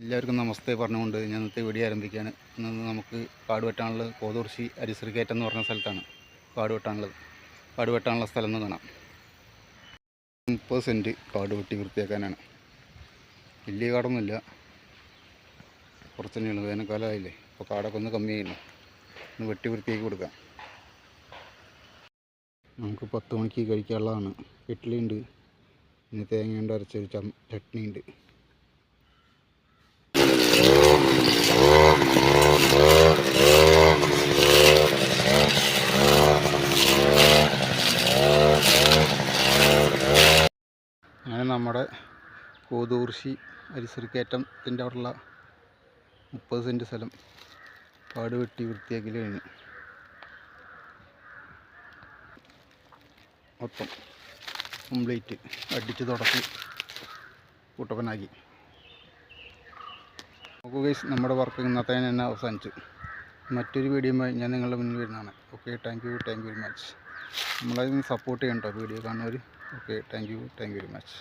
എല്ലാവർക്കും നമസ്തേ പറഞ്ഞുകൊണ്ട് ഞാൻ ഇന്നത്തെ വീഡിയോ ആരംഭിക്കുകയാണ്. ഇന്ന് നമുക്ക് കാട് വെട്ടാനുള്ളത് കോതൂർശി അരിശ്രീകയറ്റം എന്ന് പറഞ്ഞ സ്ഥലത്താണ് കാട് വെട്ടാനുള്ള സ്ഥലം എന്ന് കാണാം. 30 സെൻറ്റ് കാട് വെട്ടി വൃത്തിയാക്കാനാണ്. വലിയ കാടൊന്നുമില്ല, കുറച്ച് തന്നെയുള്ളൂ. വേനൽക്കാലമായില്ലേ, അപ്പോൾ കാടൊക്കെ ഒന്ന് കമ്മിയായിരുന്നു. ഒന്ന് വെട്ടി വൃത്തിയാക്കി കൊടുക്കാം. നമുക്ക് 10 മണിക്ക് കഴിക്കാനുള്ളതാണ്. ഇഡ്ഡലി ഉണ്ട്, പിന്നെ തേങ്ങ കൊണ്ട് അരച്ചൊരു ചട്നി ഉണ്ട്. അങ്ങനെ നമ്മുടെ കോതൂർശി അരിശ്രീകയറ്റത്തിൻ്റെ അവിടെയുള്ള 30 സെൻറ്റ് സ്ഥലം കാട് വെട്ടി വൃത്തിയാക്കൽ കഴിഞ്ഞു. മൊത്തം കംപ്ലീറ്റ് അടിച്ച് തുടച്ച് കൂട്ടപ്പനാക്കി. നോക്കൂ ഗൈസ്, നമ്മുടെ വർക്ക് ഇന്നത്തെ തന്നെ അവസാനിച്ചു. മറ്റൊരു വീഡിയോയുമായി ഞാൻ നിങ്ങളുടെ മുന്നിൽ വരുന്നതാണ്. Okay, thank you very much. നമ്മളതിന് സപ്പോർട്ട് ചെയ്യണം കേട്ടോ വീഡിയോ കാണുന്നവർ. Okay, thank you very much.